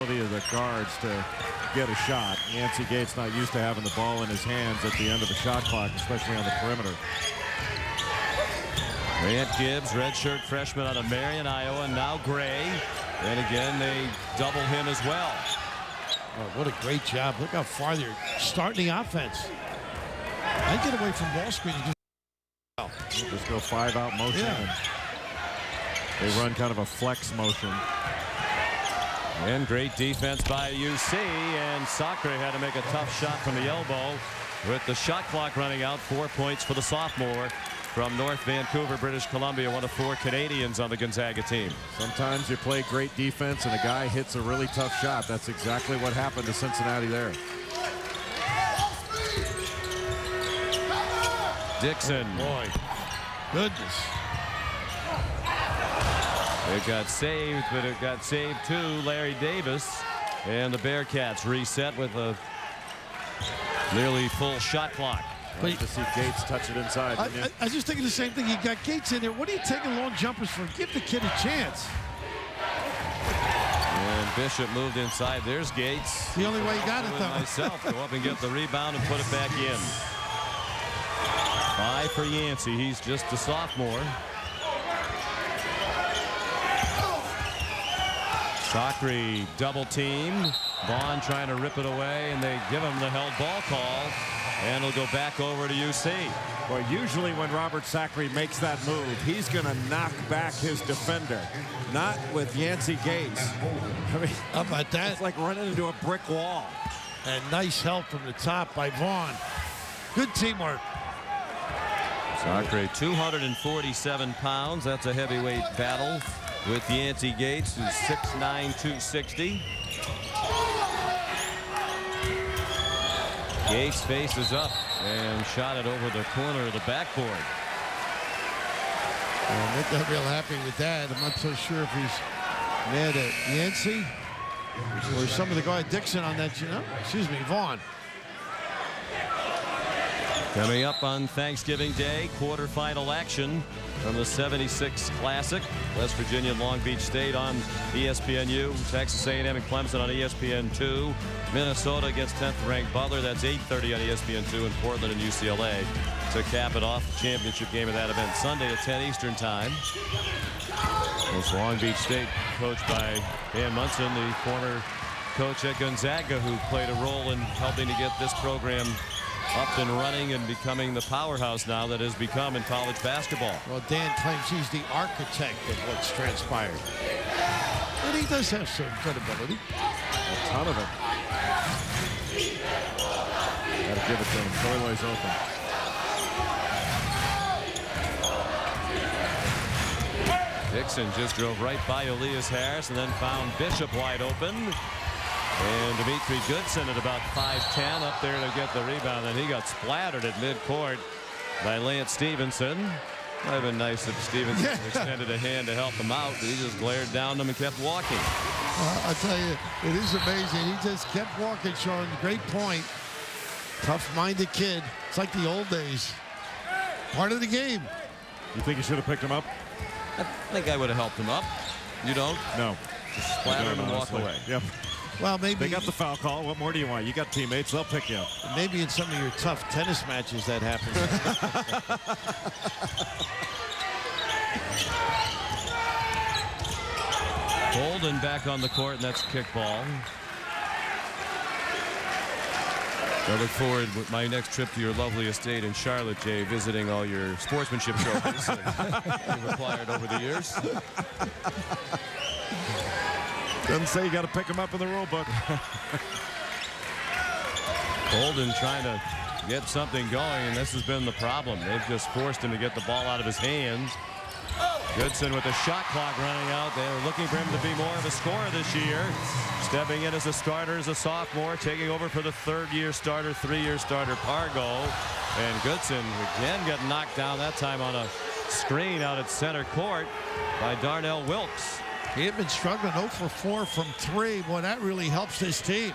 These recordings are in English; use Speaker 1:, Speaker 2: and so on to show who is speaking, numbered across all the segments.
Speaker 1: of the guards to get a shot. Yancey Gates not used to having the ball in his hands at the end of the shot clock, especially on the perimeter.
Speaker 2: Grant Gibbs, redshirt freshman out of Marion, Iowa, now Gray. And again, they double him as well.
Speaker 3: Oh, what a great job. Look how far they're starting the offense. I get away from ball screen and
Speaker 1: just go 5-out motion.
Speaker 3: Yeah.
Speaker 1: And they run kind of a flex motion.
Speaker 2: And great defense by UC, and Sacre had to make a tough shot from the elbow with the shot clock running out. 4 points for the sophomore from North Vancouver, British Columbia, one of 4 Canadians on the Gonzaga team.
Speaker 1: Sometimes you play great defense and a guy hits a really tough shot. That's exactly what happened to Cincinnati there.
Speaker 2: Dixon.
Speaker 3: Oh boy, goodness.
Speaker 2: It got saved, but it got saved too. Larry Davis, and the Bearcats reset with a nearly full shot clock.
Speaker 1: Nice to see Gates touch it inside.
Speaker 3: I was just thinking the same thing. You got Gates in there. What are you taking long jumpers for? Give the kid a chance.
Speaker 2: And Bishop moved inside. There's Gates.
Speaker 3: The only way he got it, though.
Speaker 2: Myself go up and get the rebound and put it back in. 5 for Yancey. He's just a sophomore. Sacre double teamed. Vaughn trying to rip it away, and they give him the held ball call, and it'll go back over to UC.
Speaker 1: Well, usually when Robert Sacre makes that move, he's going to knock back his defender. Not with Yancey Gates. I mean,
Speaker 3: how about that?
Speaker 1: It's like running into a brick wall.
Speaker 3: And nice help from the top by Vaughn. Good teamwork.
Speaker 2: Sacre, 247 pounds. That's a heavyweight battle with Yancey Gates, who's 6'9", 260. Gates faces up and shot it over the corner of the backboard.
Speaker 3: I'm not real happy with that. I'm not so sure if he's mad at Yancey or some of the guy Dixon on that, excuse me, Vaughn.
Speaker 2: Coming up on Thanksgiving Day, quarterfinal action from the 76 Classic. West Virginia, Long Beach State on ESPNU. Texas A&M and Clemson on ESPN2. Minnesota against 10th-ranked Butler. That's 8:30 on ESPN2, and Portland and UCLA to cap it off. The championship game of that event Sunday at 10 Eastern Time. It's Long Beach State, coached by Dan Munson, the former coach at Gonzaga, who played a role in helping to get this program up and running and becoming the powerhouse now that has become in college basketball.
Speaker 3: Well, Dan claims he's the architect of what's transpired. And he does have some credibility.
Speaker 1: A ton of it. Gotta give it to him. Toilo's open.
Speaker 2: Dixon just drove right by Elias Harris and then found Bishop wide open. And Dimitri Goodson at about 5'10", up there to get the rebound, and he got splattered at midcourt by Lance Stevenson. Might have been nice if Stevenson extended a hand to help him out, but he just glared down them and kept walking.
Speaker 3: I'll tell you, it is amazing. He just kept walking, Sean. Great point. Tough-minded kid. It's like the old days. Part of the game.
Speaker 1: You think you should have picked him up?
Speaker 2: I think I would have helped him up. You don't?
Speaker 1: No.
Speaker 2: Just splatter him and walk away.
Speaker 1: Yep.
Speaker 3: Well, maybe
Speaker 1: they got the foul call. What more do you want? You got teammates. They'll pick you up.
Speaker 3: Maybe in some of your tough tennis matches that happens.
Speaker 2: Golden back on the court, and that's kickball. I look forward with my next trip to your lovely estate in Charlotte, Jay, visiting all your sportsmanship trophies that you've acquired over the years.
Speaker 1: Doesn't say you got to pick him up in the rule book.
Speaker 2: Golden trying to get something going, and this has been the problem. They've just forced him to get the ball out of his hands. Goodson with the shot clock running out. They're looking for him to be more of a scorer this year. Stepping in as a starter as a sophomore, taking over for the third-year starter, 3-year starter Pargo. And Goodson again got knocked down, that time on a screen out at center court by Darnell Wilkes.
Speaker 3: He had been struggling 0 for 4 from 3. Boy, that really helps his team.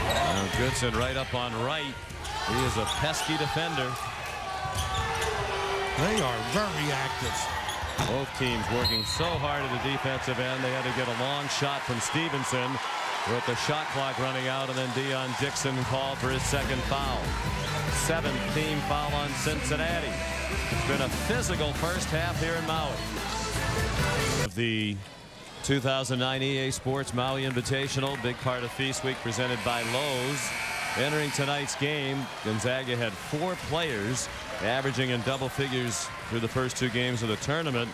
Speaker 2: Now Goodson right up on right. He is a pesky defender.
Speaker 3: They are very active.
Speaker 2: Both teams working so hard at the defensive end. They had to get a long shot from Stevenson with the shot clock running out, and then Deion Dixon called for his second foul. 7th team foul on Cincinnati. It's been a physical first half here in Maui. The 2009 EA Sports Maui Invitational, big part of Feast Week, presented by Lowe's. Entering tonight's game, Gonzaga had 4 players averaging in double figures through the first 2 games of the tournament,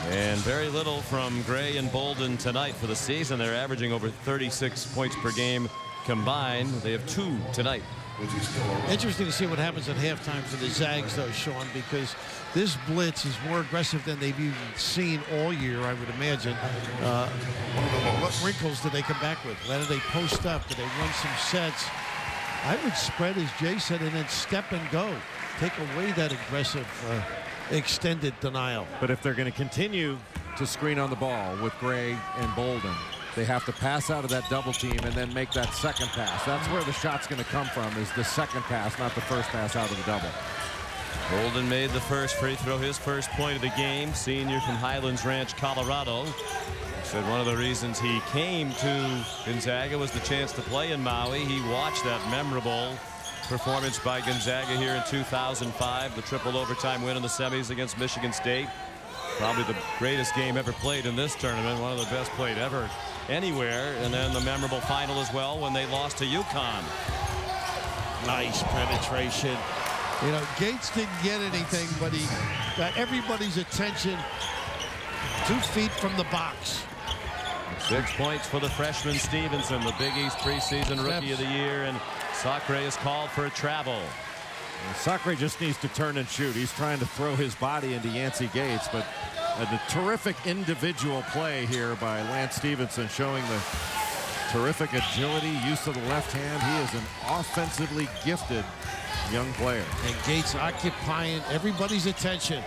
Speaker 2: and very little from Gray and Bolden tonight for the season. They're averaging over 36 points per game combined. They have 2 tonight.
Speaker 3: Interesting to see what happens at halftime for the Zags, though, Sean, because this blitz is more aggressive than they've even seen all year, I would imagine. What wrinkles do they come back with? Whether they post up, do they run some sets? I would spread, as Jay said, and then step and go. Take away that aggressive extended denial.
Speaker 1: But if they're going to continue to screen on the ball with Gray and Bolden, they have to pass out of that double team and then make that second pass. That's where the shot's going to come from, is the second pass, not the first pass out of the double.
Speaker 2: Bolden made the first free throw, his first point of the game. Senior from Highlands Ranch, Colorado. Said one of the reasons he came to Gonzaga was the chance to play in Maui. He watched that memorable performance by Gonzaga here in 2005, the triple overtime win in the semis against Michigan State. Probably the greatest game ever played in this tournament, one of the best played ever anywhere. And then the memorable final as well when they lost to UConn.
Speaker 3: Nice penetration. You know, Gates didn't get anything, but he got everybody's attention 2 feet from the box.
Speaker 2: 6 points for the freshman Stevenson, the Big East preseason rookie of the year, and Sacre is called for a travel.
Speaker 1: Sacre just needs to turn and shoot. He's trying to throw his body into Yancey Gates, but a terrific individual play here by Lance Stevenson, showing the terrific agility, use of the left hand. He is an offensively gifted young player.
Speaker 3: And Gates occupying everybody's attention.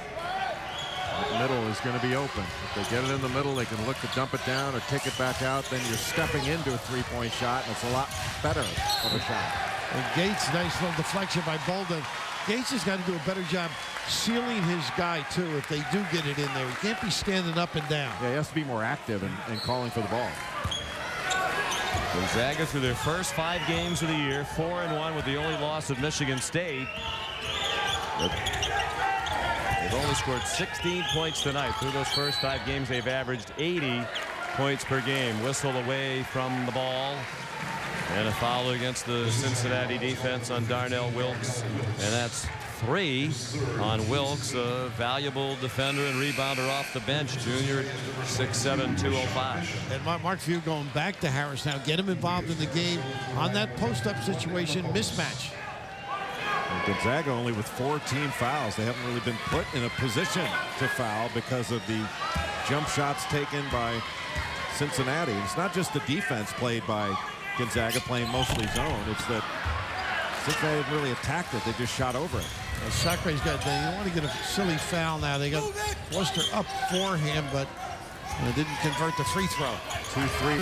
Speaker 1: The middle is going to be open. If they get it in the middle, they can look to dump it down or kick it back out. Then you're stepping into a 3-point shot, and it's a lot better of a shot.
Speaker 3: And Gates, nice little deflection by Bolden. Gates has got to do a better job sealing his guy, too, if they do get it in there. He can't be standing up and down.
Speaker 1: Yeah, he has to be more active and calling for the ball.
Speaker 2: Gonzaga, through their first 5 games of the year, 4-1 with the only loss of Michigan State. They've only scored 16 points tonight. Through those first 5 games, they've averaged 80 points per game. Whistle away from the ball. And a foul against the Cincinnati defense on Darnell Wilkes. And that's 3 on Wilkes, a valuable defender and rebounder off the bench. Junior, 6'7", 205.
Speaker 3: And Mark Few going back to Harris now. Get him involved in the game on that post-up situation mismatch.
Speaker 1: And Gonzaga only with 4 team fouls. They haven't really been put in a position to foul because of the jump shots taken by Cincinnati. It's not just the defense played by Gonzaga playing mostly zone. It's that Cincinnati didn't really attacked it. They just shot over it.
Speaker 3: Well, Sacre's got, they want to get a silly foul now. They got Worcester up for him, but didn't convert the free throw.
Speaker 1: 2-3.